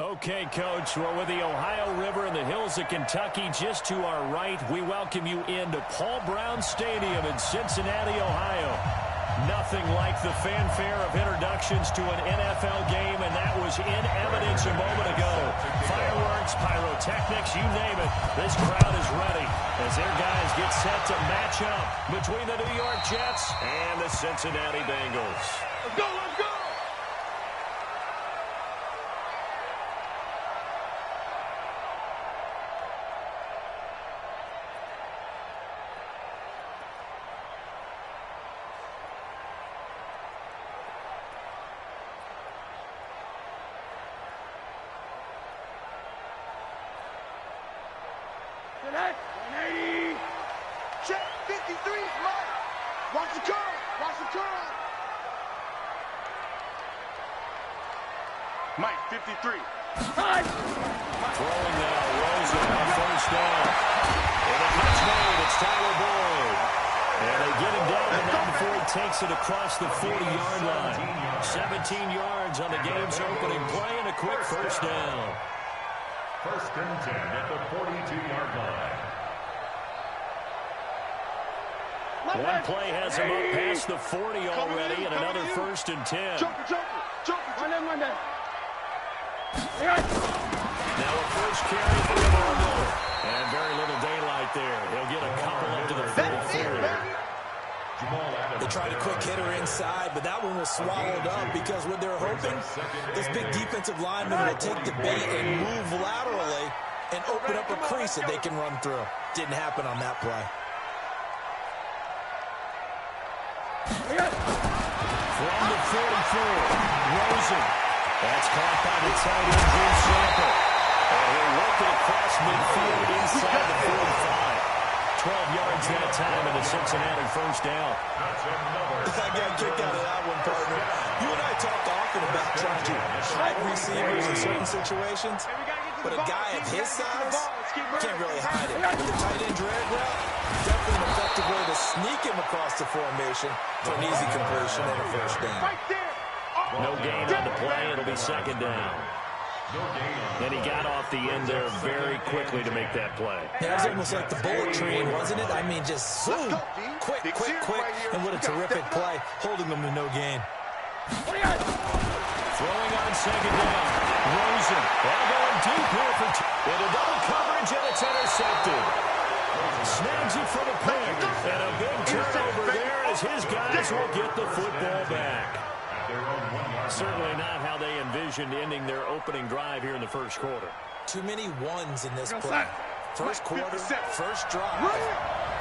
Okay, Coach, we're with the Ohio River in the hills of Kentucky. Just to our right, we welcome you into Paul Brown Stadium in Cincinnati, Ohio. Nothing like the fanfare of introductions to an NFL game, and that was in evidence a moment ago. Fireworks, pyrotechnics, you name it. This crowd is ready as their guys get set to match up between the New York Jets and the Cincinnati Bengals. Let's go, let's go! Tonight, 180. Check 53, Mike. Watch the curl. Watch the curl. Mike, 53. Time. Throwing now, Rosen on first down. And the catch made, it's Tyler Boyd. And they get him down to that before he takes it across the 40-yard line. 17 yards on the game's opening play and a quick first down. First and 10 at the 42-yard line. One play has him up past the 40 already, and another first and 10. Joker. One day. Now a first carry for Ronaldo. And very little daylight there. He'll get a couple up to the 43. They tried a quick hitter inside, but that one was swallowed up because what they're hoping, this big defensive lineman will take the bait and move laterally and open up a crease that they can run through. Didn't happen on that play. From the 44, Rosen. That's caught by the tight end, Drew Sample. And he'll work it across midfield inside the 45. 12 yards that time in the Cincinnati first down. I got a kick out of that one, partner. You and I talked often about trying to hide receivers in certain situations, but a guy of his size can't really hide it. With the tight end drag route, definitely an effective way to sneak him across the formation for an easy completion and a first down. No gain on the play. It'll be second down. And he got off the end there very quickly to make that play. Yeah, it was almost like the bullet train, wasn't it? I mean, just zoom, quick, and what a terrific play, holding them to no gain. Throwing on second down, Rosen. Ball going deep here for into double coverage, and it's intercepted. Snags it for the pick, and a big turnover there as his guys will get the football back. Certainly not how they envisioned ending their opening drive here in the first quarter. Too many ones in this play. First quarter, first drive,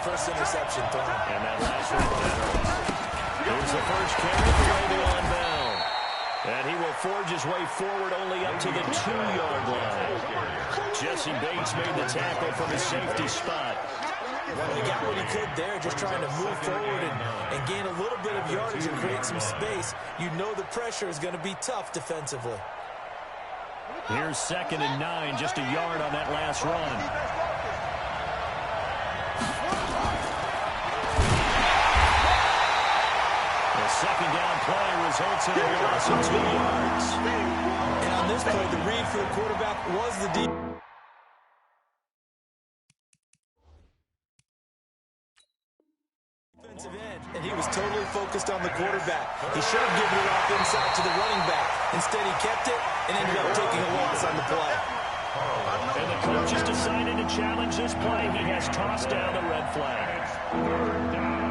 first interception thrown. And that last one matters. Here's the first carry for Randy on down. And he will forge his way forward only up to the 2-yard line. Jesse Bates made the tackle from his safety spot. He got what he could there, just trying to move forward and gain a little bit of yardage and create some space. You know the pressure is going to be tough defensively. Here's 2nd and 9, just a yard on that last run. The second down play results in a loss of 2 yards. And on this play, the read for the quarterback was the deep. And he was totally focused on the quarterback. He should have given it off inside to the running back. Instead, he kept it and ended up taking a loss on the play. And the coach has decided to challenge this play. He has tossed down the red flag. Third down.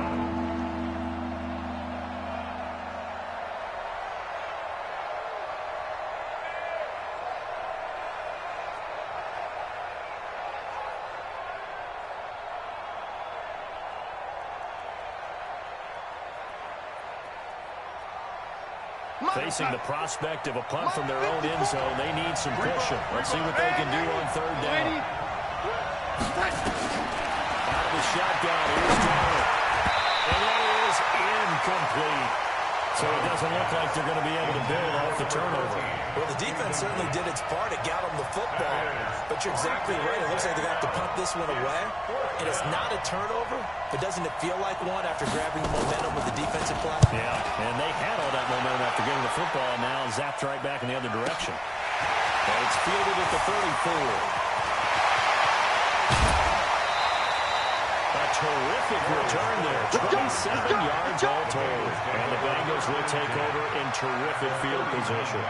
Facing the prospect of a punt from their own end zone, they need some cushion. Let's see what they can do on third down. Out of the shotgun, here's Taylor. And that is incomplete. So it doesn't look like they're going to be able to build off the turnover. Well, the defense certainly did its part. It got them the football. But you're exactly right. It looks like they're going to have to punt this one away. And it's not a turnover, but doesn't it feel like one after grabbing the momentum with the defensive play? Yeah, and they had all that momentum after getting the football, and now zapped right back in the other direction. And it's fielded at the 34. A terrific return there. 27 yards all told. And the Bengals will take over in terrific field position.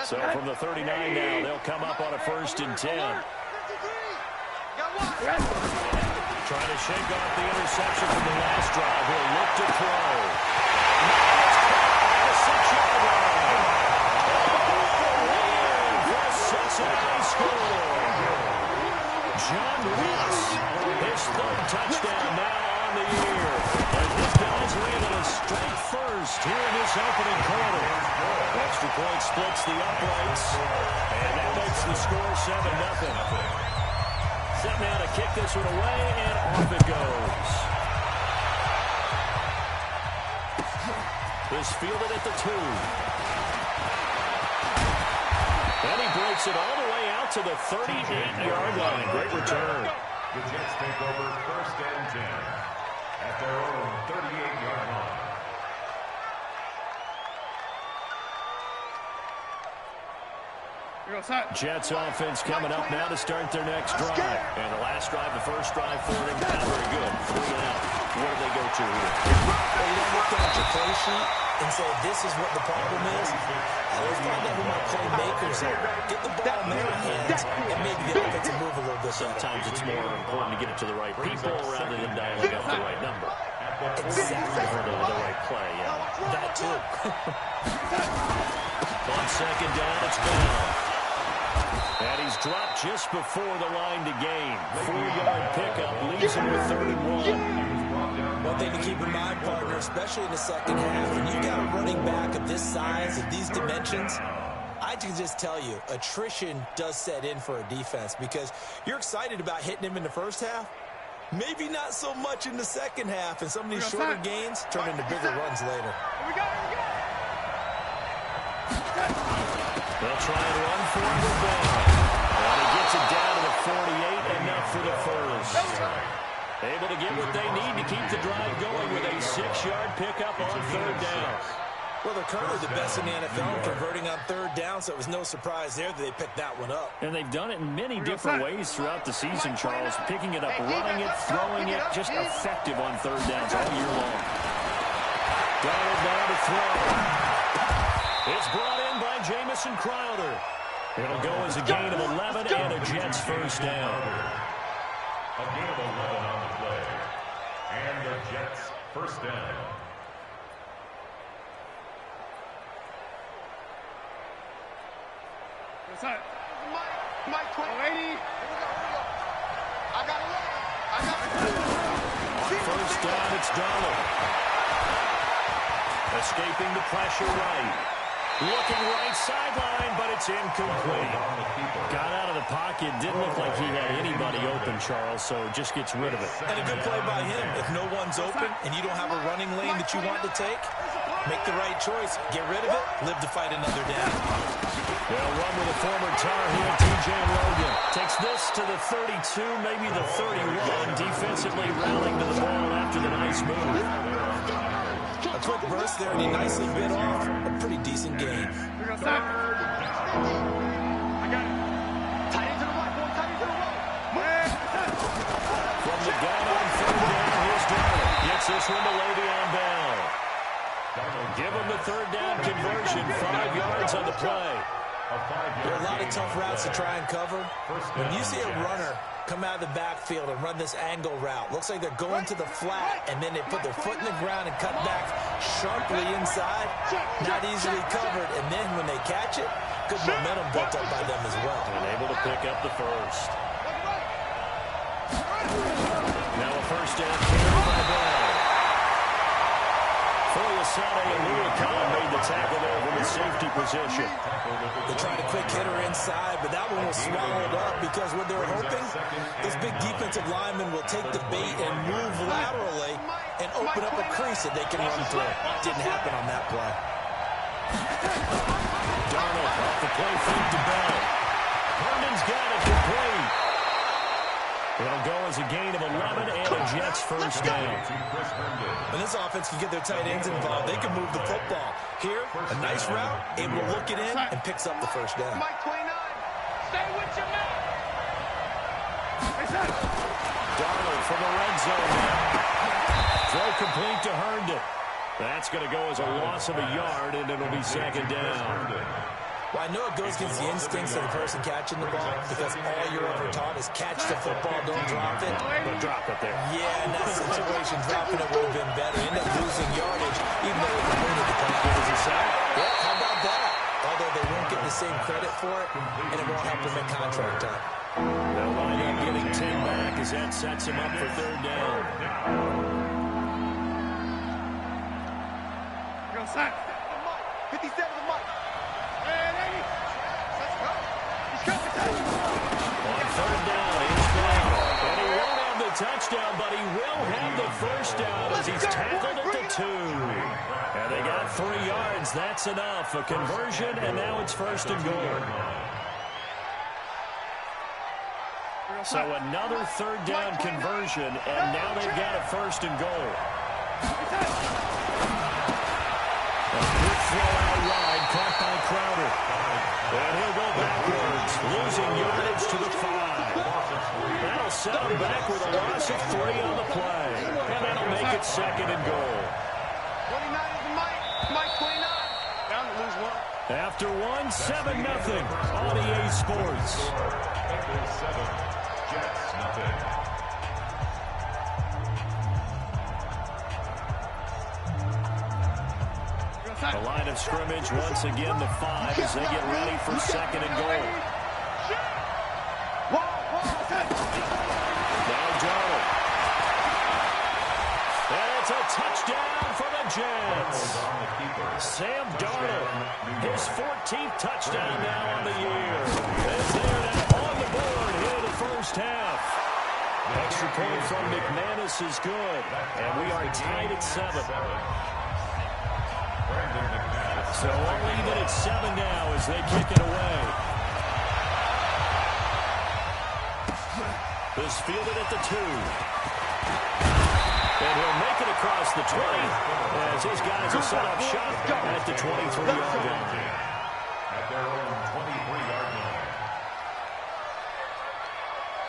So from the 39 now, they'll come up on a 1st and 10. Trying to shake off the interception from the last drive. He'll look to throw. Now it's caught at the 6-yard line. For Cincinnati score. John Ross, his 3rd touchdown now on the year. As this guy's landed a straight first here in this opening quarter. Extra point splits the uprights. And that makes the score 7-0. Set now to kick this one away, and off it goes. This fielded at the 2. And he breaks it all the way out to the 38-yard line. Great return. The Jets take over 1st and 10 at their own 38-yard line. Jets offense coming up now to start their next drive. And the last drive, the first drive for them, not very good. 3 and out. What do they go to here? Well, you don't look down at your play sheet and say, this is what the problem is. Let's find out who my playmakers are. Get the ball in their hands, and maybe the offense will move a little bit. Sometimes it's more important to get it to the right people rather than dialing up the right number. Exactly. For the right play, yeah. That too. On 2nd down, it's Bell. And he's dropped just before the line to gain. 4-yard pickup leaves him with 3rd and 1. One thing to keep in mind, partner, especially in the second half, when you've got a running back of this size, of these dimensions, I can just tell you, attrition does set in for a defense because you're excited about hitting him in the first half. Maybe not so much in the second half, and some of these shorter gains turn into bigger runs later. They'll try and run for him with Bell. And he gets it down to the 48, enough for the first. Able to get what they need to keep the drive going with a 6-yard pickup on 3rd down. Well, they're currently the best in the NFL converting on 3rd down, so it was no surprise there that they picked that one up. And they've done it in many different ways throughout the season, Charles. Picking it up, running it, throwing it, just effective on 3rd downs all year long. Donald down to throw. It's brought in by Jamison Crowder. It'll go as a gain of 11 and a Jets 1st down. A gain of 11 on the play. And the Jets 1st down. Mike 20. Here we go. I got 11. On 1st down, it's Donald. Escaping the pressure right. Looking right sideline, but it's incomplete. Got out of the pocket. Didn't look like he had anybody open, Charles, so just gets rid of it. And a good play by him. If no one's open and you don't have a running lane that you want to take, make the right choice. Get rid of it. Live to fight another down. They'll run with a former Tar Heel, T.J. Logan. Takes this to the 32, maybe the 31. Defensively rallying to the ball after the nice move. A quick burst there, and he nicely bit off a pretty decent gain. I got it. Tight into the right, boy. Tight into the right. From the gun on 3rd down, here's Donald. Gets this one to Le'Veon Bell. Give him the 3rd down conversion. 5 yards on the play. There are a lot of tough routes to try and cover. When you see a runner come out of the backfield and run this angle route, looks like they're going to the flat, and then they put their foot in the ground and cut back sharply inside. Not easily covered, and then when they catch it, good momentum built up by them as well. And able to pick up the first. Now a 1st down carry by Bell. Foyesade and Luakon made the tackle there from the safety position. They tried a quick hitter inside, but that one was swallowed up because what they're hoping, this big defensive lineman will take the bait and move laterally and open up a crease that they can run through. Didn't happen on that play. Donald off the play fake to Bell. Herndon's got it complete. It'll go as a gain of 11 and a Jets first down. When this offense can get their tight ends involved, they can move the football. Here, a nice route, able to look it in, and picks up the first down. Mike 29. Stay with your man. Darnold from the red zone now. Throw complete to Herndon. That's going to go as a loss of a yard, and it'll be second down. Well, I know it goes against the instincts of the person catching the ball because all you're ever taught is catch the football, don't drop it. But drop it there. Yeah, in that situation, dropping it would have been better. End up losing yardage, even though it completed the pass. Good as a sack. Yeah, how about that? Although they won't get the same credit for it, and it won't help them in contract time. They'll wind up getting 10 back as that sets him up for third down. Go, son. 57 to Mike. On third down, here's Brown. And he won't have the touchdown, but he will have the first down as he's tackled at the 2. And they got 3 yards. That's enough. A conversion, and now it's first and goal. So another third down conversion, and now they've got a first and goal. A quick throw out wide, caught by Crowder. And he'll go backwards, losing yardage to the 5. That'll set him back with a loss of 3 on the play. And that'll make it second and goal. 29 is the Mike. Mike 29. Down to lose 1. After 1, 7-0 on EA Sports. Bengals 7, Jets nothing. The line of scrimmage once again the 5 as they get ready for second and goal. Now Darnold. And it's a touchdown for the Jets. Sam Darnold, his 14th touchdown now on the year. As they're now on the board here in the first half. Extra point from McManus is good. And we are tied at 7. So only even at 7 now as they kick it away. This fielded at the 2. And he'll make it across the 20 as his guys will set up shop at the 23-yard line. At their own 23-yard line.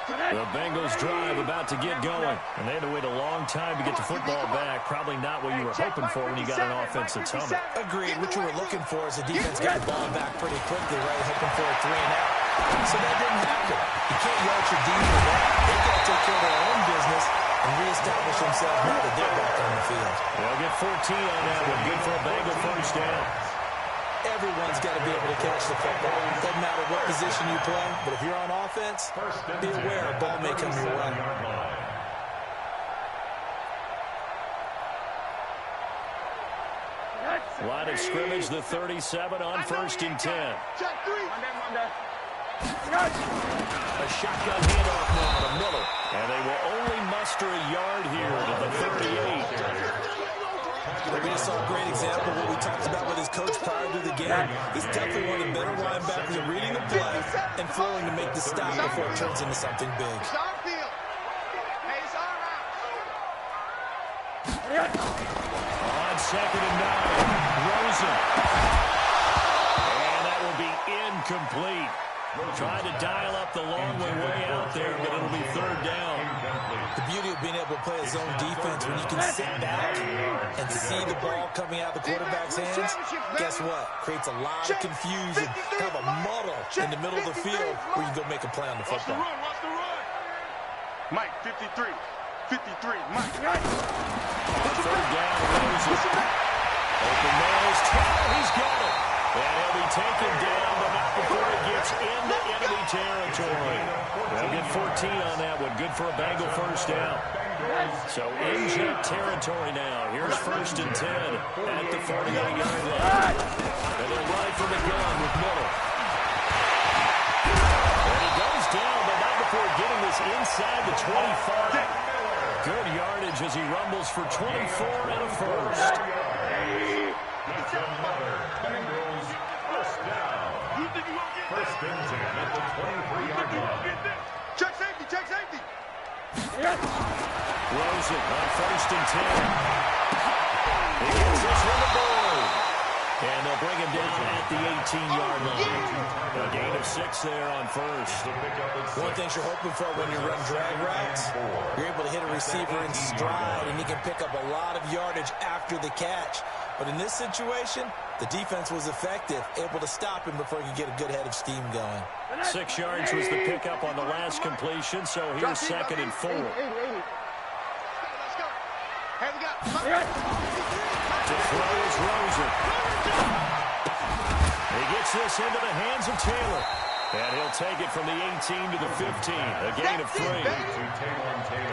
The Bengals drive about to get going. And they had to wait a long time to get the football back. Probably not what you were hoping for when you got an offense that's humming. Agreed. What you were looking for is the defense got the ball back pretty quickly, right? Hoping for a 3 and out. So that didn't happen. You can't yard your D for that. They've got to take care of their own business and reestablish themselves now that they're back on the field. They'll get 14 on that one. Good for a Bengal first down. Everyone's got to be able to catch the football. Doesn't matter what position you play, but if you're on offense, be aware a ball may come your way. Line of scrimmage, the 37 on first and 10. A shotgun handoff now to Miller. And they will only muster a yard here to the 38. We just saw a great example of what we talked about with his coach prior to the game. He's definitely one of the better linebackers at reading the play and flowing to make the stop before it turns into something big. On second and 9, Rosen. And that will be incomplete. Tried to dial up the long way out there, but it'll be third down. The beauty of being able to play a zone defense when you can sit back and see the ball coming out of the quarterback's hands, guess what? Creates a lot of confusion, kind of a muddle in the middle of the field where you can go make a play on the football. Watch the run. Mike, 53. 53, Mike. Third down, Rosen. Open nose, he's got it. And he'll be taken down, but not before it gets into enemy territory. They'll get 14 on that one. Good for a Bengal first down. So in Jet territory now. Here's first and 10 at the 48-yard line. And they'll ride from the gun with Miller. And he goes down, but not before getting this inside the 25. Good yardage as he rumbles for 24 and a first. That's another Bengals first down. First and 10 at the 23-yard line. Check safety, check safety. throws it on 1st and 10. He gets this one to board. And they'll bring him down at the 18-yard line. A gain of 6 there on 1st. One thing you're hoping for when you run drag routes, you're able to hit a receiver in stride, and he can pick up a lot of yardage after the catch. But in this situation, the defense was effective, able to stop him before he could get a good head of steam going. 6 yards was the pickup on the last completion, so here's 2nd and 4. Let's go. Here we go. To throw is Rosen. He gets this into the hands of Taylor. And he'll take it from the 18 to the 15. A gain of 3.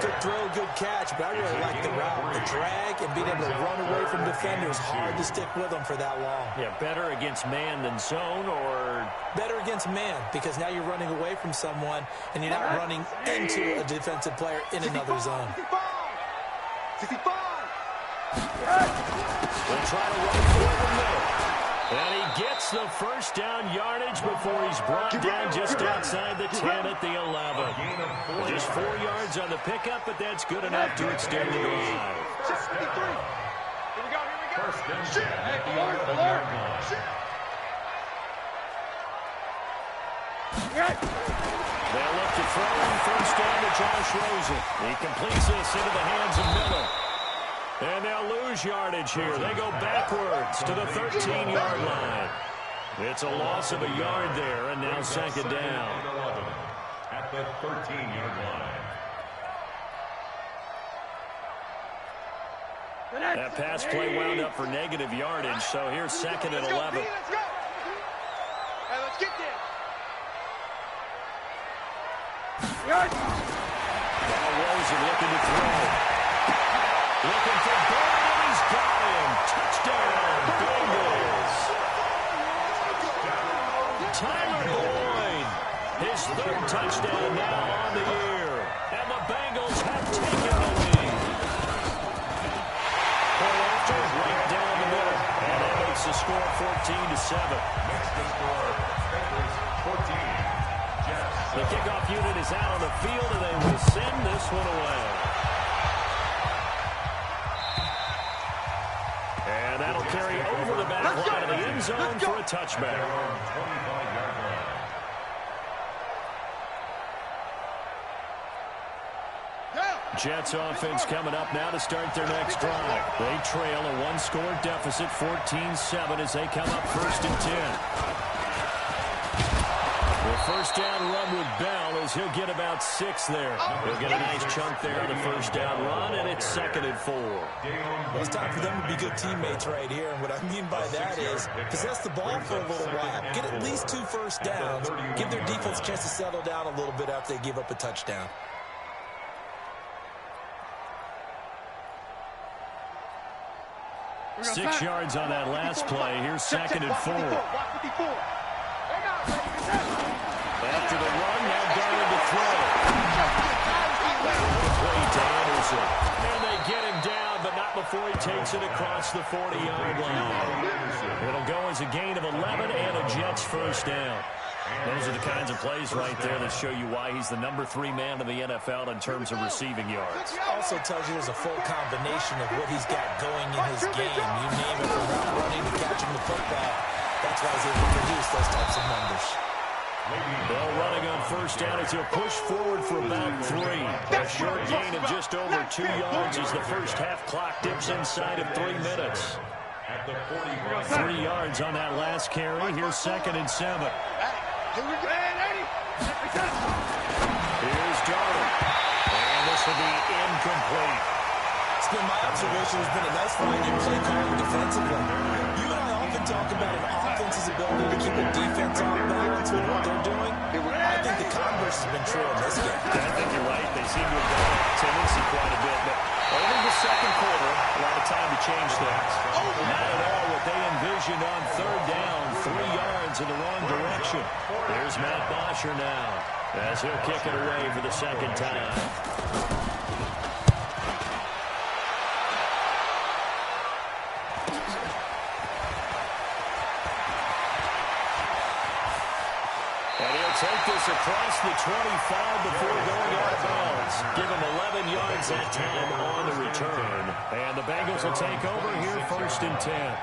Good throw, good catch, but I really like the route. The drag and being able to run away from defenders, hard to stick with them for that long. Yeah, better against man than zone, or better against man, because now you're running away from someone and you're not running into a defensive player in another zone. 65. They'll try to run for the middle. And he gets the first down yardage before he's brought down just outside the 10 at the 11. Just 4 yards on the pickup, but that's good enough to extend the drive. Here we go. First and 10 at the 11-yard line. They'll look to throw him first down to Josh Rosen. He completes this into the hands of Miller. And they'll lose yardage here. They go backwards to the 13-yard line. It's a loss of a yard there, and now 2nd down. At the 13-yard line. That pass play wound up for negative yardage, so here's 2nd and 11. Let's go. Hey, let's get there. Now Rosen looking to throw. Looking for Boyd, and he's got him. Touchdown, Bengals. Tyler Boyd, his 3rd touchdown now on the year. And the Bengals have taken the lead. After right down the middle. And that makes the score 14-7. Makes the score Bengals 14. Jets. The kickoff unit is out on the field, and they will send this one away. And that'll carry over the back line of the end zone for a touchback. 25-yard line. Jets offense coming up now to start their next drive. They trail a 1-score deficit, 14-7, as they come up 1st and 10. The first down run with Bell as he'll get about 6 there. He'll get a nice chunk there on the first down run, and it's 2nd and 4. Well, it's time for them to be good teammates right here. And what I mean by that is possess the ball for a little while. Get at least 2 first downs. Give their defense a chance to settle down a little bit after they give up a touchdown. Six yards on that last play. Here's 2nd and 4. After the run, now Darnold to throw. Complete to Anderson. And they get him down, but not before he takes it across the 40-yard line. It'll go as a gain of 11 and a Jets first down. Those are the kinds of plays right there that show you why he's the number 3 man in the NFL in terms of receiving yards. Also tells you there's a full combination of what he's got going in his game. You name it, from route running to catching the football. That's why he's able to produce those types of numbers. Bell running on first down as he'll push forward for about 3. A short gain of just over 2 yards as the first half clock dips inside of 3 minutes. 3 yards on that last carry. Here's 2nd and 7. Here's Darnold. And this will be incomplete. It's been my observation. There's been a nice line in play calling defensively. You and I often talk about an offense's ability to keep a defense on balance with what they're doing. I think the converse has been true in this game. I think you're right. They seem to have got tendency quite a bit, but only the second quarter, a lot of time to change things. Not at all what they envisioned on 3rd down, 3 yards in the wrong direction. There's Matt Bosher now as he'll kick it away for the 2nd time. And he'll They'll take this across the 25 before going out of bounds. Give them 11 yards that time on the return. And the Bengals will take over here 1st and 10.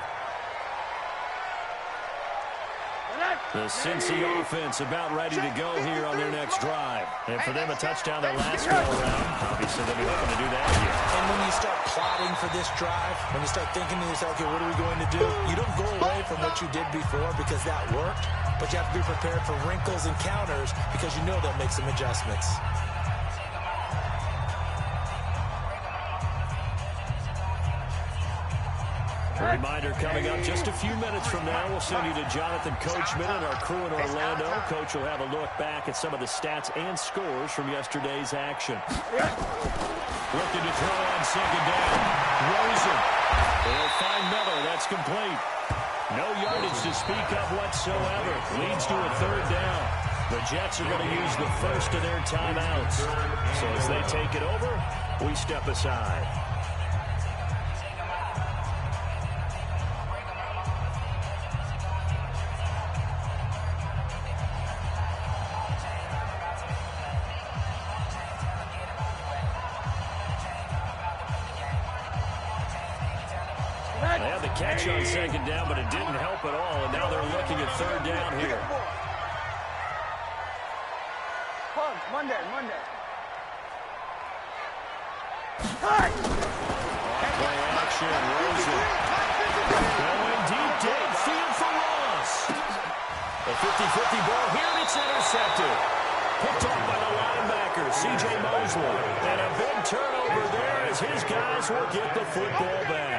The Cincy offense about ready to go here on their next drive. And for them, a touchdown their last go-around. Obviously, they'll be hoping to do that here. And when you start plotting for this drive, when you start thinking to yourself, okay, what are we going to do? You don't go away from what you did before because that worked, but you have to be prepared for wrinkles and counters because you know they'll make some adjustments. A reminder coming up just a few minutes from now. We'll send you to Jonathan Coachman and our crew in Orlando. Coach will have a look back at some of the stats and scores from yesterday's action. Looking to throw on 2nd down. Rosen. They'll find Miller. That's complete. No yardage to speak of whatsoever. Leads to a 3rd down. The Jets are going to use the first of their timeouts. So as they take it over, we step aside. They had the catch on 2nd down, but it didn't help at all, and now they're looking at 3rd down here. Monday. Play action, Rosen. Going deep downfield for Ross. A 50-50 ball here, and it's intercepted. Picked off by the linebacker, C.J. Mosley. And a big turnover there as his guys will get the football back.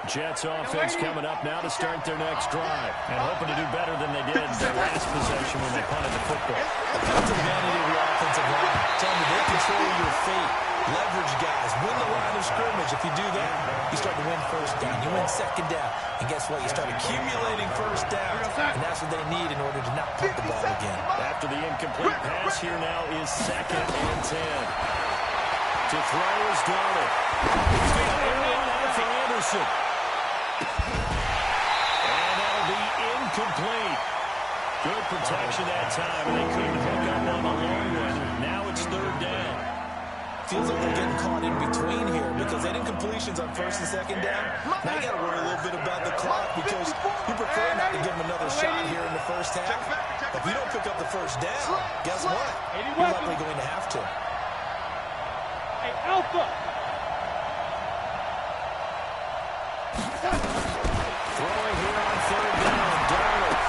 Jets offense coming up now to start their next drive and hoping to do better than they did their last possession when they punted the football. That's the vanity of the offensive line. Tell me they control your fate. Leverage guys. Win the line of scrimmage. If you do that, you start to win 1st down. You win 2nd down. And guess what? You start accumulating 1st down. And that's what they need in order to not punt the ball again. After the incomplete pass, here now is 2nd and 10. To throw is Donald. He's going to air one out for Anderson. And that'll be incomplete. Good protection that time, and they couldn't hook up on the long one. Now it's 3rd down. Feels like they're getting caught in between here because they did completions on 1st and 2nd down. Now you got to worry a little bit about the clock because you prefer not to give them another shot here in the 1st half. If you don't pick up the 1st down, guess what? You're likely going to have to. Alpha. Throwing here on 3rd down, Darnold.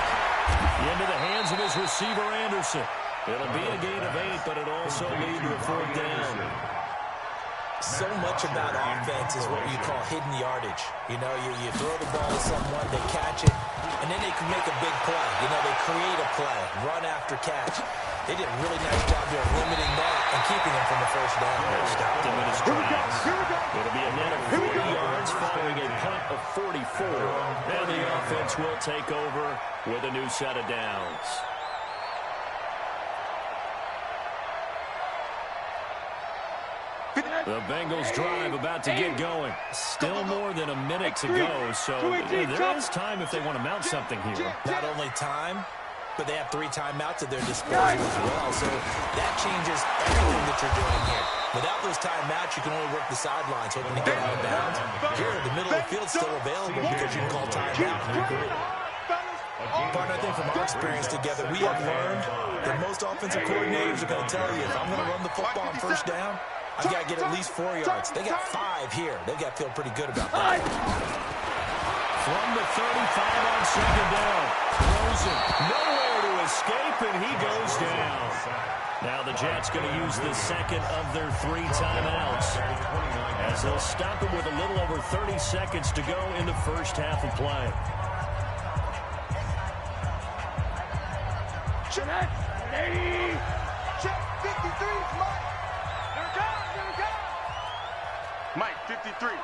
Into the hands of his receiver, Anderson. It'll be a gain of 8, but it also lead to a 4th down. So much about offense is what you call hidden yardage. You know, you throw the ball to someone, they catch it, and then they can make a big play. You know, they create a play, run after catch. They did a really nice job there of limiting that and keeping them from the 1st down. They stopped him in his tracks. It'll be a net of 40 yards following a punt of 44. And the offense will take over with a new set of downs. The Bengals drive about to get going. Still more than a minute to go, so there is time if they want to mount something here. Not only time, but they have 3 timeouts at their disposal as well, so that changes everything that you're doing here. Without those timeouts, you can only work the sidelines, hoping to get out of bounds. Here, the middle of the field's still available because you can call timeout and regroup. But I think from our experience together, we have learned that most offensive coordinators are going to tell you, if I'm going to run the football on 1st down, I've got to get at least 4 yards. They got 5 here. They've got to feel pretty good about that. From the 35 on 2nd down. Rosen nowhere to escape, and he goes down. Now the Jets going to use the 2nd of their 3 timeouts, as they'll stop him with a little over 30 seconds to go in the 1st half of play. Check 80. Check 53. Mike, 53.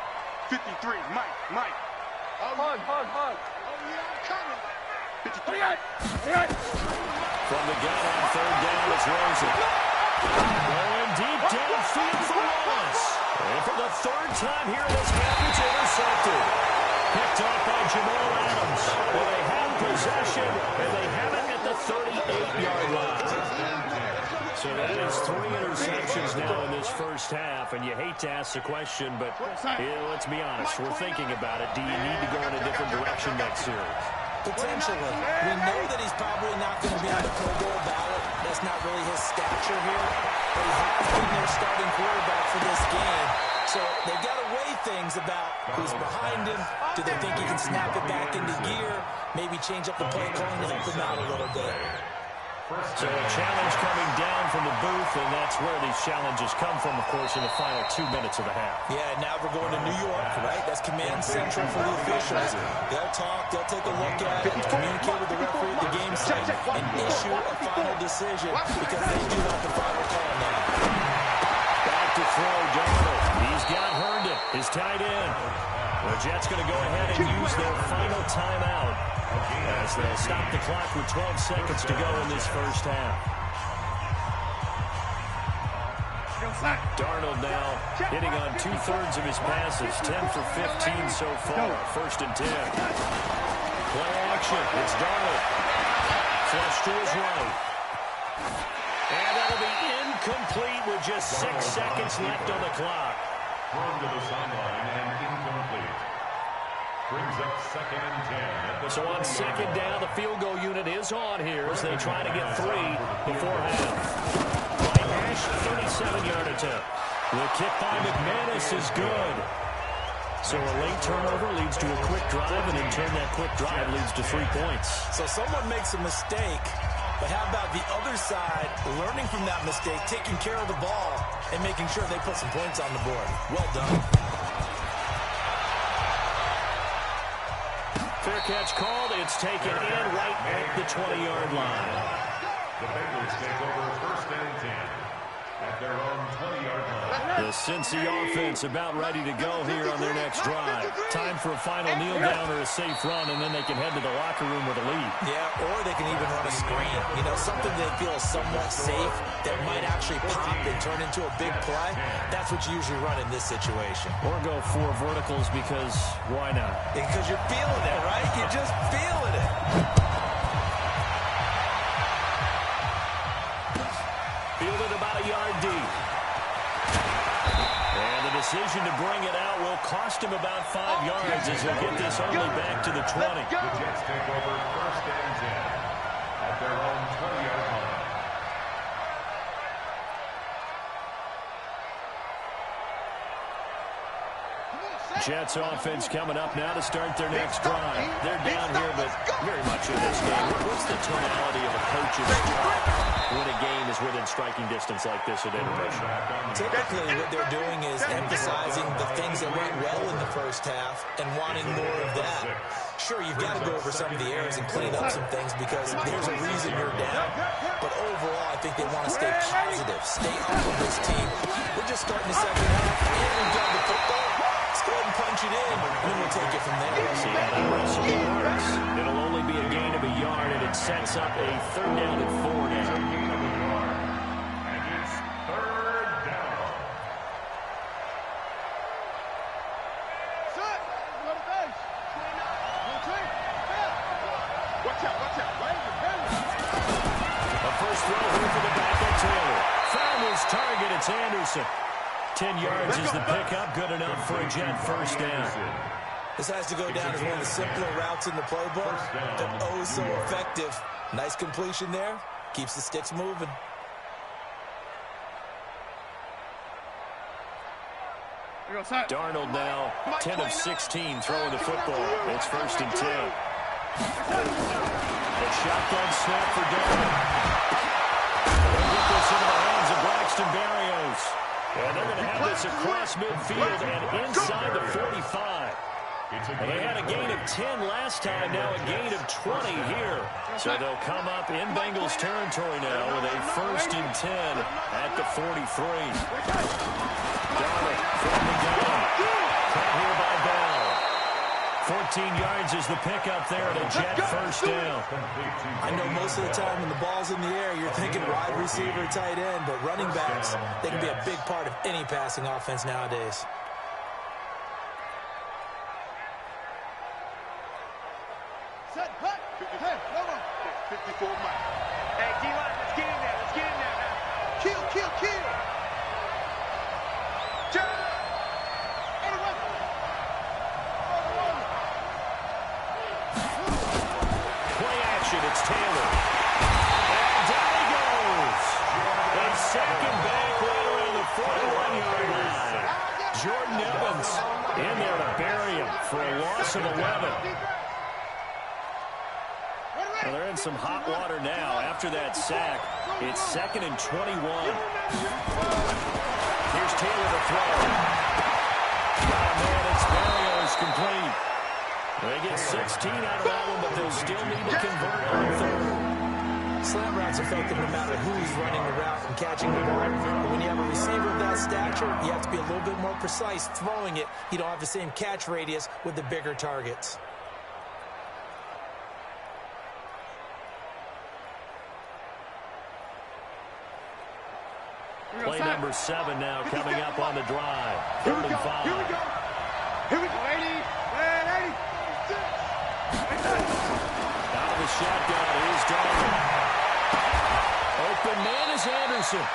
53. Mike. Hug. Oh, yeah, I'm coming. 53. From the gun on 3rd down, it's Rosen. Going deep downfield for loss. And for the third time here in this half, it's intercepted. Picked off by Jamal Adams. Well, they have possession, and they have it at the 38-yard line. So that is 3 interceptions now in this first half, and you hate to ask the question, but let's be honest, we're thinking about it. Do you need to go in a different direction next series? Potentially. We know that he's probably not going to be on the Pro Bowl ballot. That's not really his stature here, but he has been their starting quarterback for this game. So they've got to weigh things about who's behind him. Do they think he can snap it back into gear? Maybe change up the play calling to help him out a little bit. So a challenge coming down from the booth, and that's where these challenges come from, of course, in the final 2 minutes of the half. Yeah, now we're going to New York, right? That's command central for the officials. They'll talk, they'll take a look at it, communicate with the referee at the game site, and issue a final decision because they do have the final call now. Back to throw, Darnold. He's got Herndon, his tight end. The Jets going to go ahead and use their final timeout as they'll stop the clock with 12 seconds to go in this first half. Darnold now hitting on 2/3 of his passes, 10 for 15 so far. 1st and 10. Play action. It's Darnold. Flush to his right. And that'll be incomplete with just 6 seconds left on the clock. Thrown to the sideline and incomplete. Brings up 2nd and 10. So on 2nd down, the field goal unit is on here as they try to get 3 before half. By Nash, 37-yard attempt. The kick by McManus is good. So a late turnover leads to a quick drive, and in turn that quick drive leads to 3 points. So someone makes a mistake, but how about the other side learning from that mistake, taking care of the ball, and making sure they put some points on the board? Well done. Fair catch called. It's taken in right at the 20-yard line. The Bengals take over 1st and 10 at their own 20-yard line. The Cincy offense about ready to go here on their next drive. Time for a final kneel down or a safe run, and then they can head to the locker room with a lead. Yeah, or they can even run a screen. You know, something they feel is somewhat safe that might actually pop and turn into a big play. That's what you usually run in this situation. Or go 4 verticals because why not? Because you're feeling it, right? You're just feeling it. Fielded about a yard deep. And the decision to bring it out will cost him about 5 yards as he'll get this only back to the 20. The Jets take over 1st and 10 at their own 20-yard line. Jets offense coming up now to start their next drive. They're down here, but very much in this game. What's the tonality of a coach's job when a game is within striking distance like this at intermission? Typically, what they're doing is emphasizing the things that went well in the first half and wanting more of that. Sure, you've got to go over some of the errors and clean up some things because there's a reason you're down. But overall, I think they want to stay positive, stay up with this team. We're just starting the second half, and we've got the football. Let's go ahead and punch it in, and then we'll take it from there. See how that wrestle works. It'll only be a gain of a yard, and it sets up a 3rd down and 4 now. And it's 3rd down. Set. Let it base. 29. 1, 2. Watch out, watch out. Right in your A first throw here for the backup Taylor. Found his target. It's Anderson. 10 yards is the pickup. Good enough for a Jet 1st down. This has to go down as one of the simpler routes in the playbook, but oh so effective. Nice completion there. Keeps the sticks moving. Darnold now 10 of 16 throwing the football. It's 1st and 10. A shotgun snap for Darnold. They'll get this into the hands of Braxton Berrios. And they're going to have this across midfield and inside the 45. And they had a gain of 10 last time, now a gain of 20 here. So they'll come up in Bengals territory now with a 1st and 10 at the 43. Darnold from the gun. Caught here by Bell. 14 yards is the pickup there at a Jet first down. I know most of the time when the ball's in the air, you're thinking wide receiver, tight end, but running backs, they can be a big part of any passing offense nowadays. Set, hut. Hey, hold on. 54 Mike. Hey, D-line, let's get in there. Let's get in there now. Kill, kill, kill. Turn. Anyway. Play action, it's Taylor. And down he goes. And second back right around the 41-yard line. Jordan Evans in there to bury him for a loss of 11. Well, they're in some hot water now. After that sack, it's 2nd and 21. Here's Taylor to throw. Got a man, it's Barrios complete. They get 16 out of that one, but they'll still need to convert on third. Slant routes effective no matter who's running the route and catching the ball. But when you have a receiver of that stature, you have to be a little bit more precise throwing it. You don't have the same catch radius with the bigger targets. Play number 7 now coming up on the drive. 3rd and 5. Here we go. Here we go. 80. Man, 86. Out of the shotgun, here's Darwin. Open man is Anderson.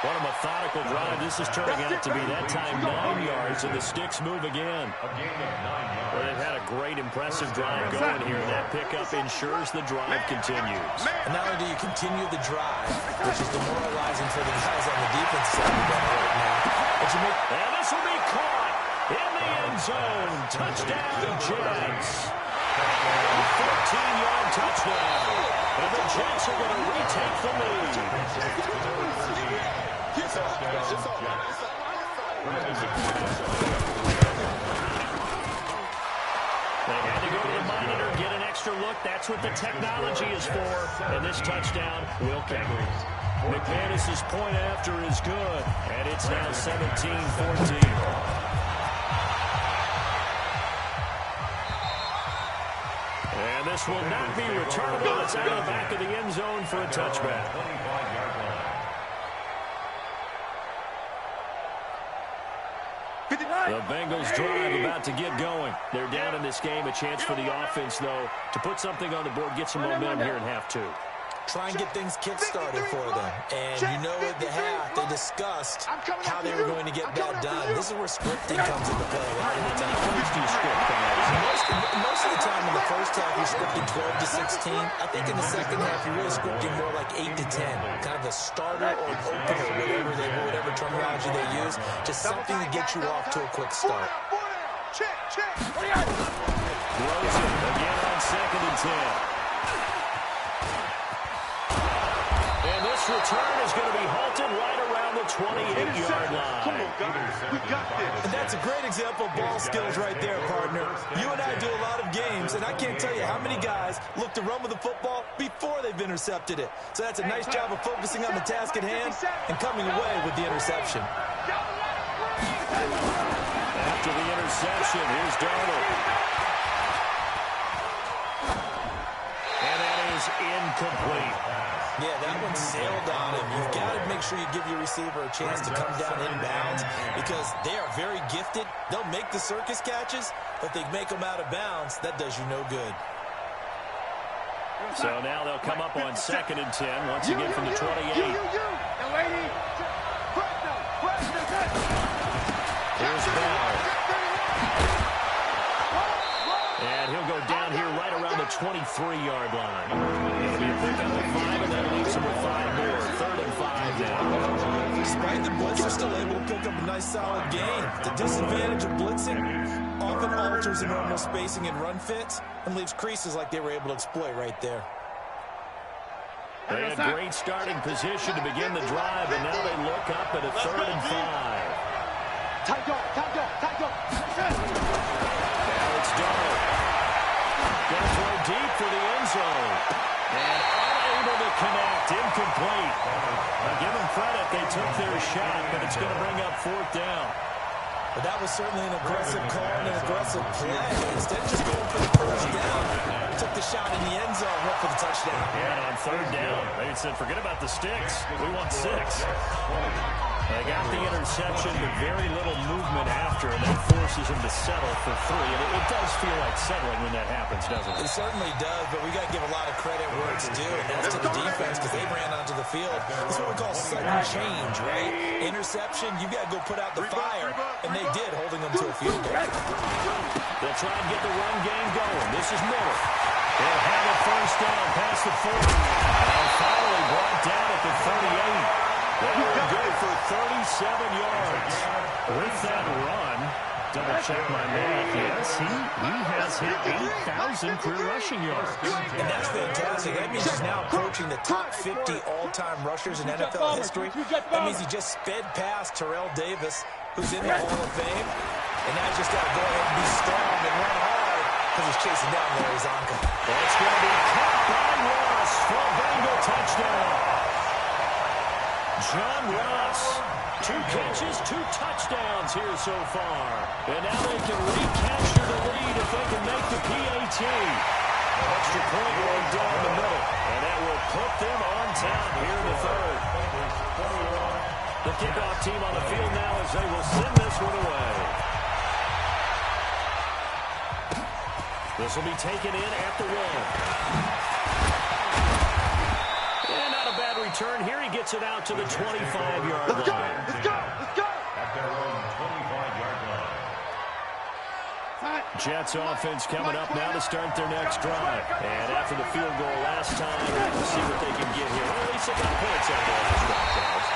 What a methodical drive this is turning out to be. That time 9 yards, and the sticks move again. Well, they've had a great, impressive drive going here. That pickup ensures the drive continues. And not only do you continue the drive, which is demoralizing for the guys on the defense side of the ball right now, but you make... And this will be caught in the end zone. Touchdown, Jets. 14-yard touchdown. And the Jets are going to retake the lead. They had to go to the monitor, get an extra look. That's what the technology is for. And this touchdown will count. McManus's point after is good. And it's now 17-14. And this will not be returnable. It's out of the back of the end zone for a touchback. The Bengals drive about to get going. They're down in this game. A chance for the offense, though, to put something on the board, get some momentum here in half 2. Try and get things kick-started for them. And you know at the half, they discussed how they were going to get that done. This is where scripting comes into play a lot of the time. Most of the time in the first half, you're scripting 12 to 16. I think in the second half, you're really scripting more like 8 to 10. Kind of a starter or an opener, whatever terminology they use. Just something to get you off to a quick start. Check, check. Throws it again on 2nd and 10. This return is going to be halted right around the 28-yard line. Come on, guys. We got this. And that's a great example of ball skills right there, partner. You and I do a lot of games, and I can't tell you how many guys look to run with the football before they've intercepted it. So that's a nice job of focusing on the task at hand and coming away with the interception. After the interception, here's Darnold. And that is incomplete. Yeah, that one sailed on him. You've got to make sure you give your receiver a chance to come down inbounds because they are very gifted. They'll make the circus catches, but they make them out of bounds. That does you no good. So now they'll come up on 2nd and 10, once again from the 28. Here's Bell. And he'll go down here right around the 23-yard line. It'll be a pickup of 5, and that leaves him with 5 more. 3rd and 5 now. Despite the blitz, they're still able to pick up a nice solid gain. The disadvantage of blitzing often alters the normal spacing and run fits and leaves creases like they were able to exploit right there. They had great starting position to begin the drive, and now they look up at a 3rd and 5. Tight go. Now it's Darnold. Going to throw deep for the end zone. And unable to connect. Incomplete. Now give them credit. They took their shot, but it's going to bring up 4th down. But that was certainly an aggressive call and an aggressive play. Instead of just going for the first down, took the shot in the end zone, went for the touchdown. And on third down, they said, forget about the sticks. We want 6. They got the interception, but very little movement after, and that forces him to settle for 3. And it does feel like settling when that happens, doesn't it? It certainly does, but we got to give a lot of credit where it's due, and that's to the defense because they ran onto the field. That's what we call sudden change, right? Interception, you got to go put out the fire, and they did, holding them to a field goal. They'll try and get the run game going. This is Miller. They'll have a first down past the 40. And finally brought down at the 38. They'll go for 37 yards. With that run, double check my math. Yes, he has hit 8,000 career rushing yards. And that's fantastic. That means he's now approaching the top 50 all-time rushers in NFL history. That means he just sped past Terrell Davis, who's in the Hall of Fame. And now he's just got to go ahead and be strong and run hard because he's chasing down Larry Zonka. That's going to be caught by Ross for a Bengal touchdown. John Ross, 2 catches, 2 touchdowns here so far. And now they can recapture the lead if they can make the PAT. Extra point going down the middle. And that will put them on top here in the third. The kickoff team on the field now as they will send this one away. This will be taken in at the 1. Return here, he gets it out to the 25-yard line. Let's go! Let's go! Let's go! At their own 25-yard line. Jets offense coming up now to start their next drive. And after the field goal last time, we'll see what they can get here. Well, at least they got points out of those drives.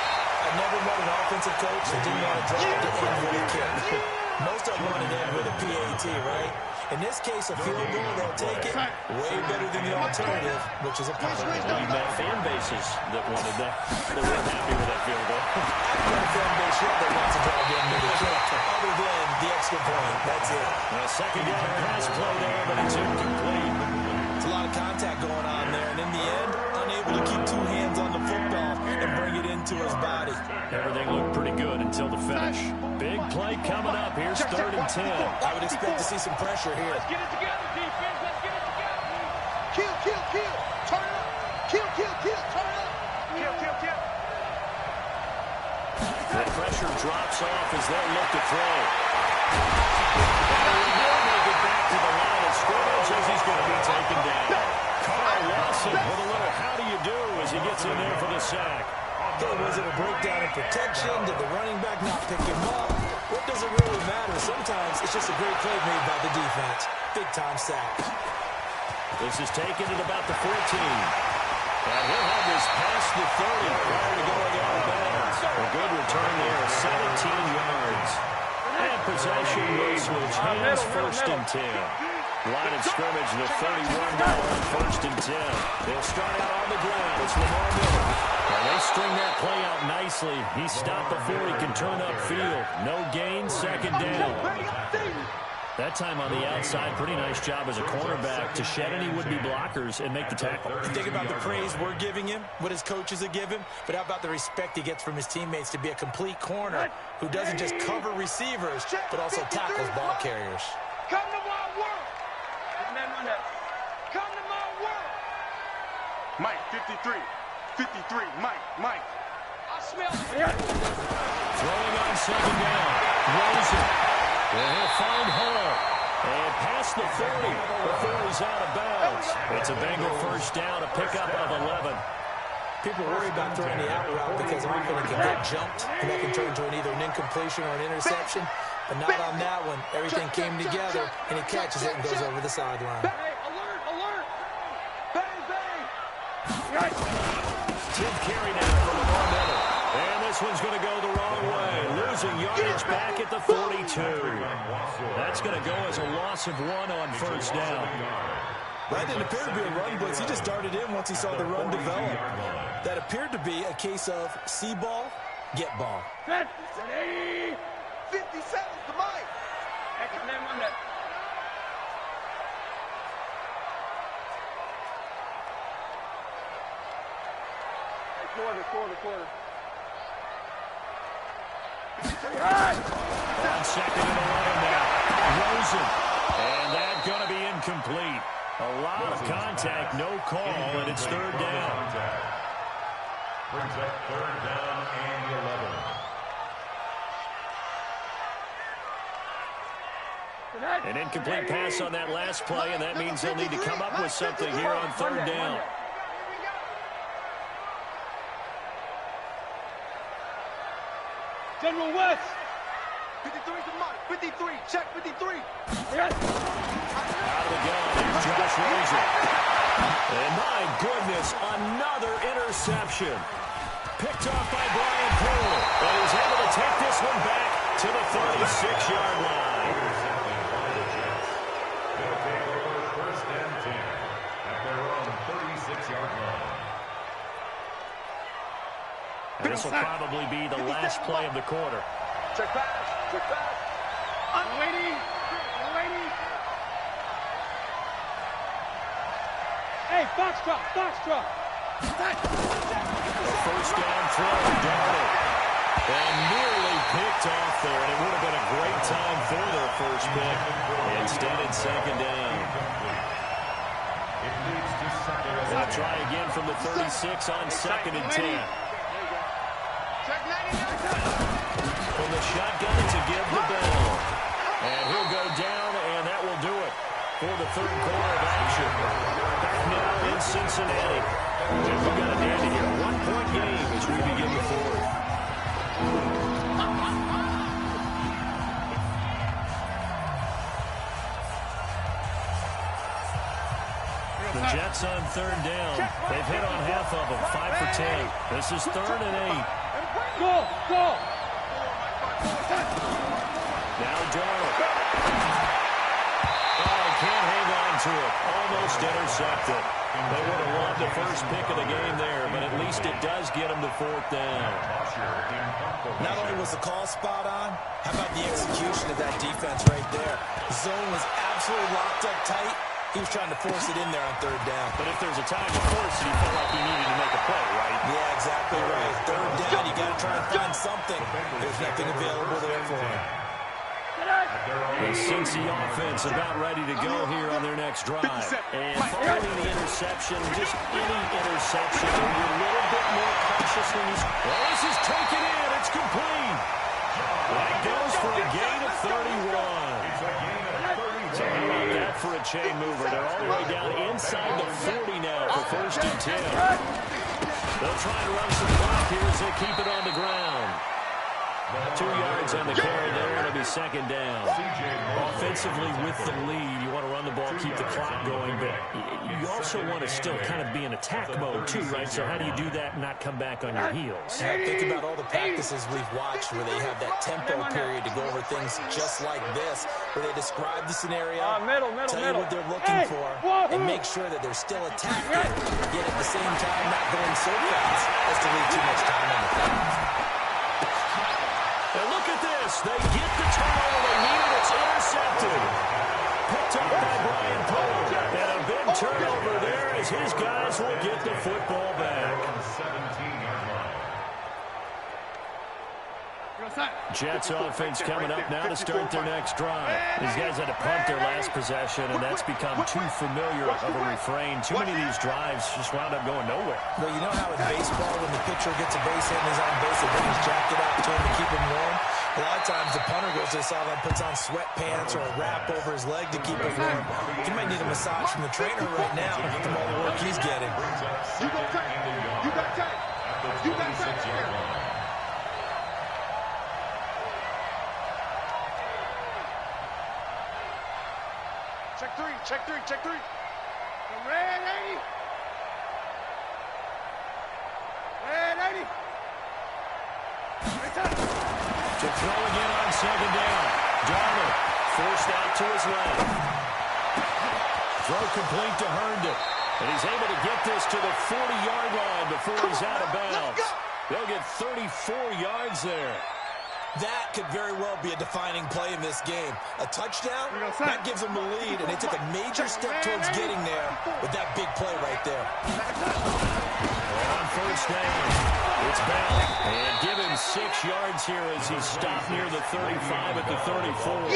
I've never met an offensive coach that didn't want to drive to end with a kick. Most of them want to end with a PAT, right? In this case, a field goal, they'll take it way better than the alternative, which is a punt. We've met fan bases that wanted that. They weren't happy with that field goal. I haven't met a fan base yet that wants to drive in with a kick, other than the extra point. That's it. A second down pass play there, but it's incomplete. It's a lot of contact going on there, and in the end, unable to keep 2 hands on the football and bring it into his body. Everything looked pretty good until the finish. Big play coming up. Here's 3rd and 10. I would expect to see some pressure here. Let's get it together, defense. Let's get it together. Kill, kill, kill. Turn it up. Kill, kill, kill. Turn it up. Kill, kill, kill. The pressure drops off as they look to throw. And he will make it back to the line of scrimmage as he's going to be taken down. Carl Lawson with a little how do you do as he gets in there for the sack. Okay, was it a breakdown in protection? Did the running back not pick him up? What does it really matter? Sometimes it's just a great play made by the defense. Big-time sack. This is taken at about the 14. And he'll have this past the 30 prior to going out of bounds. A good return there, 17 yards. And possession will switch hands, 1st and 10. Line of scrimmage, the 31 now on 1st and 10. They'll start out on the ground. It's Lamar Miller. And they string that play out nicely. He stopped before he can turn upfield. No gain, 2nd down. That time on the outside, pretty nice job as a cornerback to shed any would-be blockers and make the tackle. You think about the praise we're giving him, what his coaches are giving, but how about the respect he gets from his teammates to be a complete corner who doesn't just cover receivers, but also tackles ball carriers. Come to my world. Come to my world. Mike, 53. 53. Mike. I smell it. Throwing on 2nd down. Rosen. And he'll find Hall. And past the 30 before he's out of bounds. It's a Bengal first down, a pickup of 11. People worry about throwing the out route because often it can get jumped, and that can turn into either an incompletion or an interception. But not on that one. Everything came together, and he catches it and goes over the sideline. Hey, alert, alert. Bang, bang. Tim carry now for Lamar Miller. And this one's going to go the wrong way. Losing yardage back at the 42. That's going to go as a loss of 1 on 1st down. That didn't appear to be a run blitz. He just darted in once he saw the run develop. That appeared to be a case of see ball, get ball. 50 seconds to Mike. Quarter. On second and 11 now. Rosen. And that's going to be incomplete. A lot of contact, no call, and it's third down. Brings up third down and 11. An incomplete pass on that last play, and that means they'll need to come up with something here on third down. General West. 53 to Mike. 53. Check 53. Yes. Out of the gun, there's Josh Rosen. And my goodness, another interception. Picked off by Brian Poole. And he's able to take this one back to the 36-yard line. They'll take over first and 10 at their own 36-yard line. And this will probably be the last play of the quarter. Check pass. Check pass. I'm waiting. I'm waiting. Hey, Foxtrot. Foxtrot. A first down throw, Darnold. And nearly picked off there, and it would have been a great time for their first pick. Instead, it's second down. It leads to second. They'll try again from the 36 on second and 10. Check 99. From the shotgun to give the bell. And he'll go down, and that will do it for the third quarter of action. Back now in Cincinnati. We've got a dandy here. 1-point game as we begin the fourth. The Jets on third down. They've hit on half of them, 5 for 10. This is third and 8. Go. Go. Now Darnold. Oh, can't hang on to it. Almost intercepted. They would have loved the first pick of the game there, but at least it does get them to fourth down. Not only was the call spot on, how about the execution of that defense right there? The zone was absolutely locked up tight. He was trying to force it in there on third down. But if there's a time to force it, he felt like he needed to make a play, right? Yeah, exactly right. Third down, you got to try and find something. There's nothing available there for him. The Cincy offense about ready to go here on their next drive. And following the interception, just any interception, you're a little bit more cautious when you... Well, this is taken in. It's complete. That goes for a gain of 31. So how about that for a chain mover? They're all the way down inside the 40 now for first and 10. They'll try and run some clock here as they keep it on the ground. 2 yards on the carry there, and it'll be second down. Offensively with the lead, you want to run the ball, keep the clock going, but you also want to still kind of be in attack mode too, right? So how do you do that and not come back on your heels? Yeah, think about all the practices we've watched where they have that tempo period to go over things just like this, where they describe the scenario, tell you what they're looking for, and make sure that they're still attacking, yet at the same time not going so fast as to leave too much time on the clock. And look at this. They get the turnover they needed. It's intercepted. Picked up by Brian Poole. And a big turnover there as his guys will get the football back. 17-yard line. Jets offense coming up now to start their next drive. These guys had to punt their last possession, and that's become too familiar of a refrain. Too many of these drives just wound up going nowhere. Well, you know how in baseball, when the pitcher gets a base hit and he's on base, they bring his jacket out to him to keep him warm? A lot of times the punter goes to the sideline, puts on sweatpants or a wrap over his leg to keep him warm. He might need a massage from the trainer right now from all the work he's getting. You got time. You got time. You got time. Check three. Check three. Check three. Red 80. Red 80. To throw again on second down. Darnold forced out to his left. Throw complete to Herndon. And he's able to get this to the 40-yard line before he's out of bounds. They'll get 34 yards there. That could very well be a defining play in this game. A touchdown, that gives them the lead, and they took a major step towards getting there with that big play right there. On first down, it's Bell. And give him 6 yards here as he stopped near the 35 at the 34.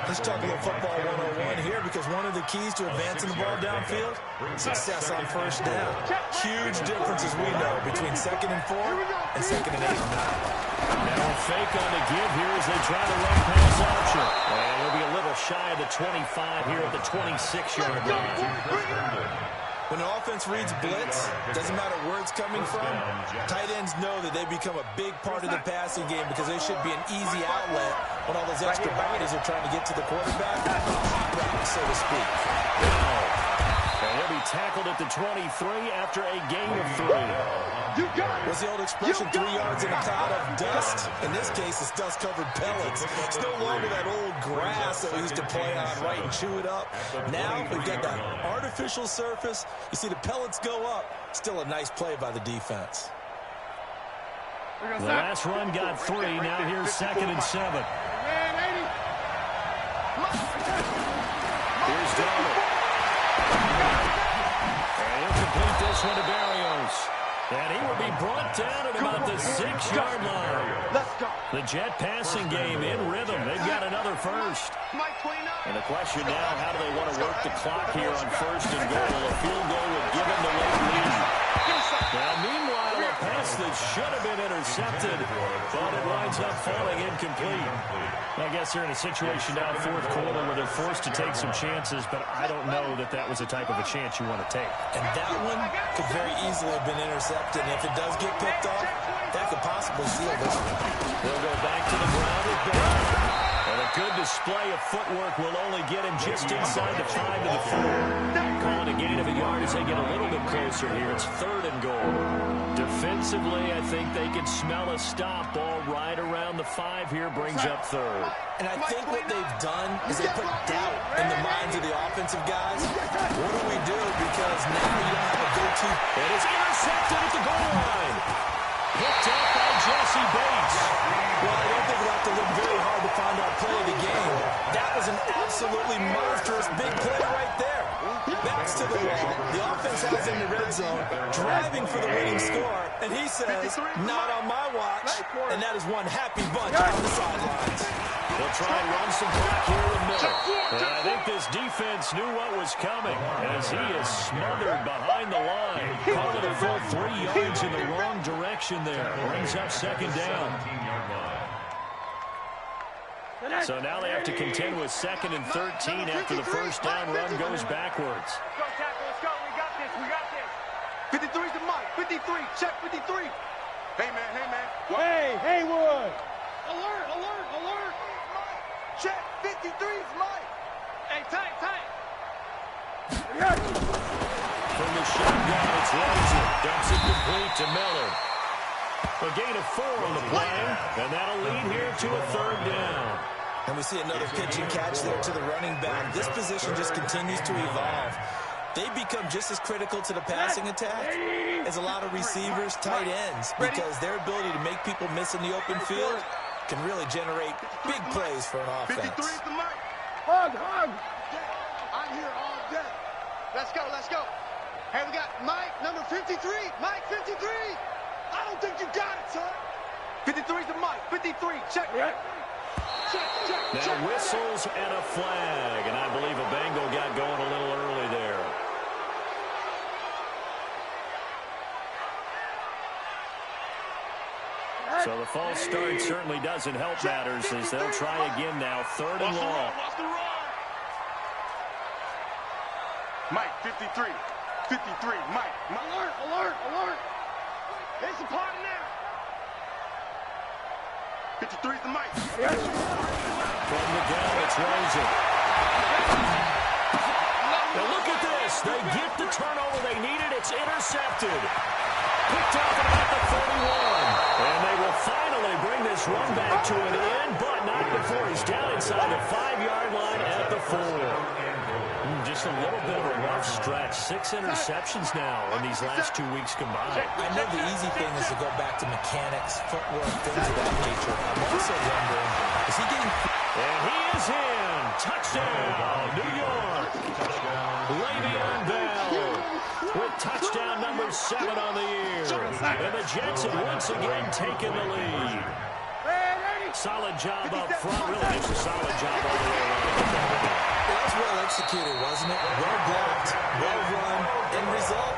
Let's talk a little football 101 here, because one of the keys to advancing the ball downfield, success on first down. Huge difference, as we know, between 2nd and 4 and 2nd and 8 or 9. Now a fake on the give here as they try to run pass option. And he'll be a little shy of the 25 here at the 26-yard line. When an offense reads blitz, doesn't matter where it's coming from, tight ends know that they become a big part of the passing game, because they should be an easy outlet when all those extra bodies are trying to get to the quarterback, so to speak. And he'll be tackled at the 23 after a gain of 3. What's the old expression, 3 yards in a cloud of dust? In this case, it's dust-covered pellets. It's no longer that old grass that we used to play on, right, and chew it up. Now we've got that artificial surface. You see the pellets go up. Still a nice play by the defense. The last run got 3. Now here's 2nd and 7. Here's Donald. And he'll complete this one to Barrios. And he will be brought down at about the 6-yard line. The Jet passing game in rhythm. They've got another first. And the question now, how do they want to work the clock here on 1st and goal? A field goal would give them the late lead. Now, meanwhile, a pass that should have been intercepted, but it winds up falling incomplete. I guess they're in a situation now, 4th quarter, where they're forced to take some chances, but I don't know that that was the type of a chance you want to take. And that one could very easily have been intercepted. And if it does get picked off, that could possibly seal this one. They'll go back to the ground with Bell. And a good display of footwork will only get him just inside the 5 to the 4. Calling a gain of a yard as they get a little bit closer here. It's 3rd and goal. Defensively, I think they can smell a stop. Ball right around the 5 here, brings up 3rd. And I think what they've done is they put doubt in the minds of the offensive guys. What do we do? Because now you don't have a go-to. It is intercepted at the goal line. Picked up by Jesse Bates. Well, I don't think we'll have to look very hard to find our play of the game. That was an absolutely monstrous big play right there. Backs to the wall. The offense has in the red zone, driving for the winning score. And he says, not on my watch. And that is one happy bunch on the sidelines. They'll try and run some clock here in Miller. And I think this defense knew what was coming as he is smothered behind the line. Calling a full 3 yards in the wrong direction there. Brings up 2nd down. So now they have to contend with 2nd and 13 after the first down run goes backwards. Go, tackle, let's go. We got this. We got this. 53's the mic. 53. Check 53. Hey, man. What? Hey, Haywood. Alert. Check 53's mic. Hey, tight. From the shotgun, it's Rosen. Dumps it complete to Miller. A gain of 4 on the play, and that'll lead here to a 3rd down. And we see another pitch and catch there to the running back. This position just continues to evolve. They become just as critical to the passing attack as a lot of receivers, tight ends, because their ability to make people miss in the open field can really generate big plays for an offense. 53's the mic. Hug. I'm here all day. Let's go. Hey, we got Mike, number 53. Mike, 53. I don't think you got it, son. 53's the mic. 53. Check. Now whistles and a flag, and I believe a Bengal got going a little early there. So the false start certainly doesn't help matters as they'll try again now. 3rd and long. Mike, 53. 53, Mike. Alert. It's a party now. 53's the mic. From the gun, it's Rosen. Now look at this. They get the turnover they needed. It's intercepted. Picked off at about the 31. And they will finally bring this run back to an end, but not before he's down inside the 5-yard line at the 4. Just a little bit of a rough stretch. 6 interceptions now in these last 2 weeks combined. I know the easy thing is to go back to mechanics, footwork, things of that nature. I'm also wondering, is he getting... And he is in. Touchdown, New York. Le'Veon Bell with Touchdown number 7 on the year. And the Jets have once again taken the lead. Solid job up front. Really just a solid job all the way around. That was well executed, wasn't it? Well blocked, well run. End result,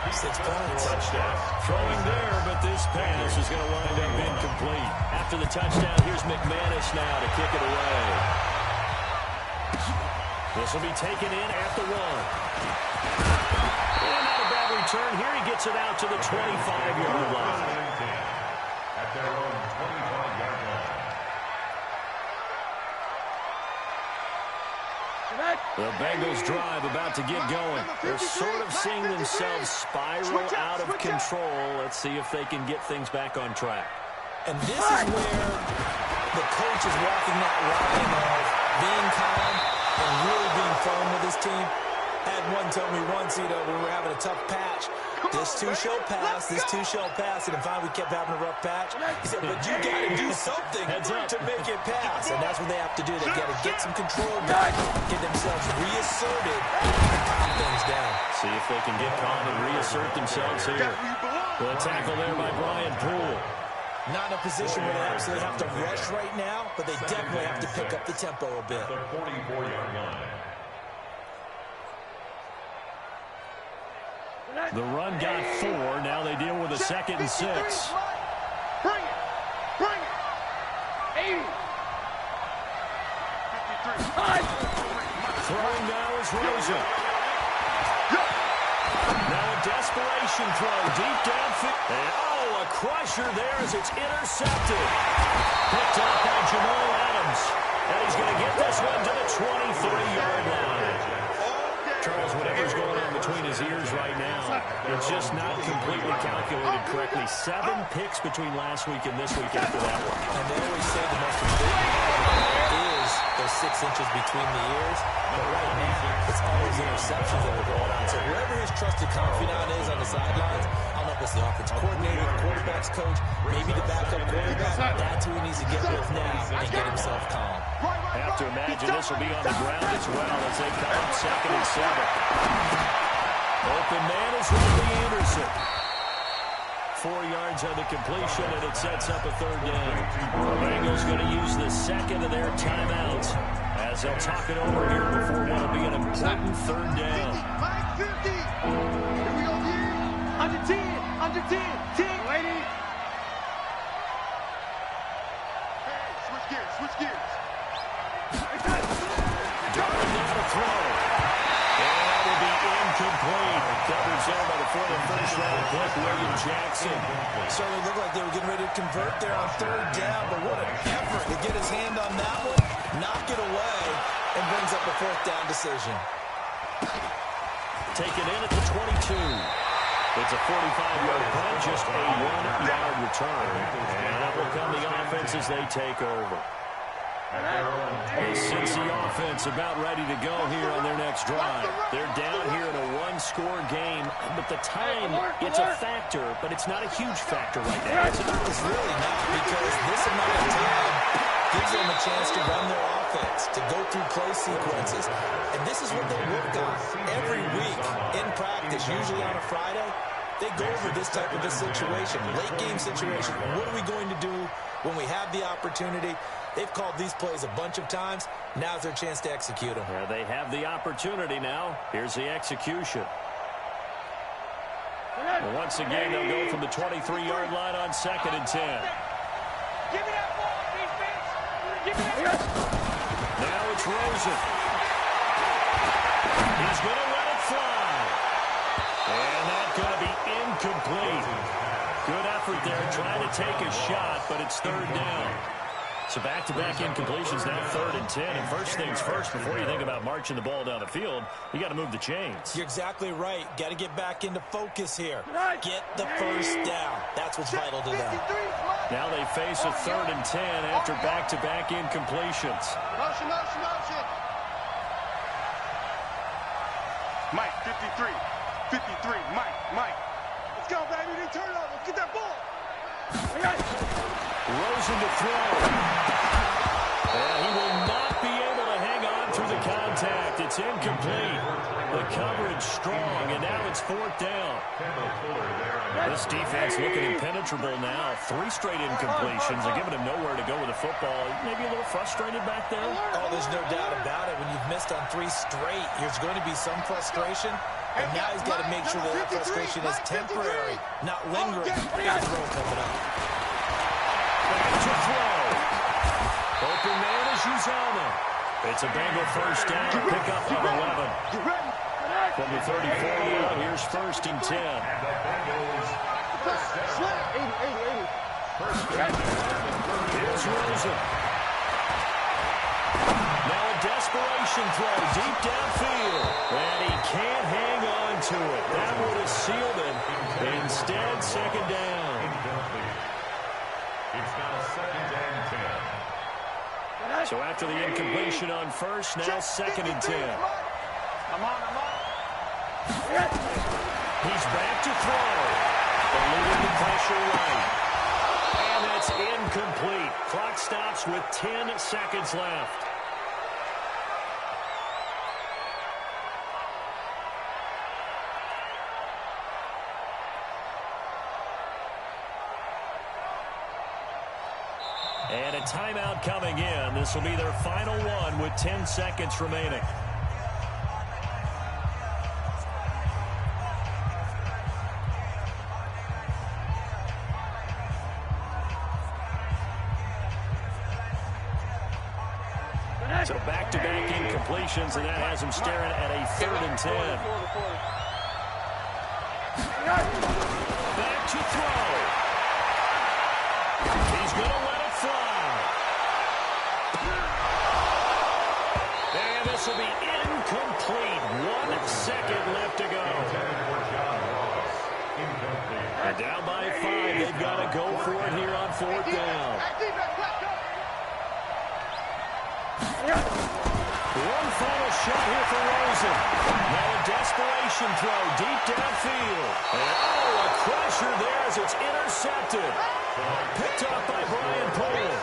6 points. Touchdown. Throwing there, but this pass is going to wind up incomplete. After the touchdown, here's McManus now to kick it away. This will be taken in at the 1. And not a bad return. Here he gets it out to the 25-yard line. At their own 25-yard line. The Bengals drive about to get going. They're sort of seeing themselves spiral out of control. Let's see if they can get things back on track. And this is where the coach is walking that line of being calm and really being firm with his team. Had one tell me once, when we were having a tough patch, this too shall pass, this too shall pass, and finally we kept having a rough patch. He said, but you got to do something to make it pass, and that's what they have to do. They got to get some control back, get themselves reasserted, and calm things down. See if they can get calm and reassert themselves here. The tackle there by Brian Poole. Not in a position where they absolutely have to rush right now, but they definitely have to pick up the tempo a bit. The 44-yard line. The run got 4. Now they deal with a 2nd and 6. Bring it. Bring it. 80. Throwing now is Rosen. Now a desperation throw deep downfield. And a crusher there as it's intercepted. Picked up by Jamal Adams. And he's going to get this one to the 23-yard line. Charles, whatever's going on between his ears right now, it's just not completely calculated correctly. 7 picks between last week and this week after that one. And they always say the most important part is those 6 inches between the ears. But right now, it's all those interceptions that are going on. So whoever his trusted confidant is on the sidelines, I don't know if it's the offense coordinator, the quarterback's coach, maybe the backup quarterback, that's who he needs to get with now and get himself calm. Have to imagine this will be on the ground as well as they come up 2nd and 7. Open man is Robbie Anderson. 4 yards on the completion, and it sets up a 3rd down. The Bengals going to use the 2nd of their timeouts as they'll talk it over here before what will be an important 3rd down. Mike 50. Here we go, here. Under 10. Under 10. 10. Lady. Hey, switch gears. Switch gears. Darn down to throw. And that will be incomplete. Covered zone by the former first-round pick, William Jackson. Certainly looked like they were getting ready to convert there on 3rd down, but what an effort to get his hand on that one, knock it away, and brings up a 4th down decision. Taken in at the 22. It's a 45-yard punt, just a 1-yard return. And that will come the offense as they take over. The Cincy offense about ready to go here on their next drive. They're down here in a 1-score game, but the time, it's a factor, but it's not a huge factor right now. It's really not, because this amount of time gives them a chance to run their offense, to go through play sequences. And this is what they work on every week in practice, usually on a Friday. They go over this type of a situation, late game situation. What are we going to do when we have the opportunity? They've called these plays a bunch of times. Now's their chance to execute them. Yeah, they have the opportunity now. Here's the execution. Well, once again, they'll go from the 23-yard line on 2nd and 10. Give me that ball, defense. Give me that. Now it's Rosen. He's going to let it fly. And that's going to be incomplete. Good effort there, trying to take a shot, but it's 3rd down. So back-to-back incompletions, now 3rd and 10. And first things first, before you think about marching the ball down the field, you got to move the chains. You're exactly right. Got to get back into focus here. Get the first down. That's what's vital to them. Now they face a 3rd and 10 after back-to-back incompletions. Motion, motion, motion. Mike, 53. 53. Mike. Let's go, baby. They turn over. Get that ball. Rosen to throw. And he will not be able to hang on through the contact. It's incomplete. The coverage started strong, and now it's 4th down. This defense looking impenetrable now. 3 straight incompletions. They're giving him nowhere to go with the football. Maybe a little frustrated back there. Oh, there's no doubt about it. When you've missed on 3 straight, there's going to be some frustration. And now he's got to make sure that frustration is temporary, not lingering. Got a throw coming up. Back to throw. Open man is Uzama. It's a Bengal first down. Pickup of 11. From the 34 now, here's 1st and 10. Here's Rosen. Now a desperation throw deep downfield. And he can't hang on to it. That would have sealed it. Instead, 2nd down. It's now 2nd and 10. So after the incompletion on 1st, now 2nd and 10. I'm on. He's back to throw. Eluding the pressure right. And that's incomplete. Clock stops with 10 seconds left. And a timeout coming in. This will be their final one with 10 seconds remaining. So back-to-back incompletions, and that has him staring at a 3rd and 10. Back to throw. He's going to let it fly. And this will be incomplete. 1 second left to go. And down by 5. They've got to go for it here on 4th down. One final shot here for Rosen. Now a desperation throw deep downfield. And oh, a crusher there as it's intercepted. Picked up by Brian Poole.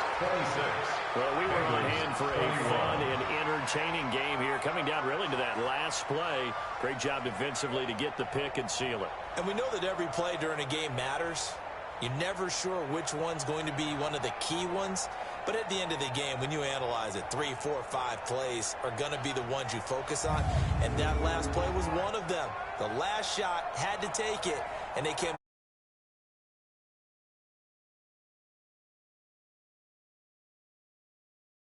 Well, we were on hand for a fun and entertaining game here. Coming down really to that last play. Great job defensively to get the pick and seal it. And we know that every play during a game matters. You're never sure which one's going to be one of the key ones. But at the end of the game, when you analyze it, 3, 4, 5 plays are going to be the ones you focus on. And that last play was one of them. The last shot had to take it, and they came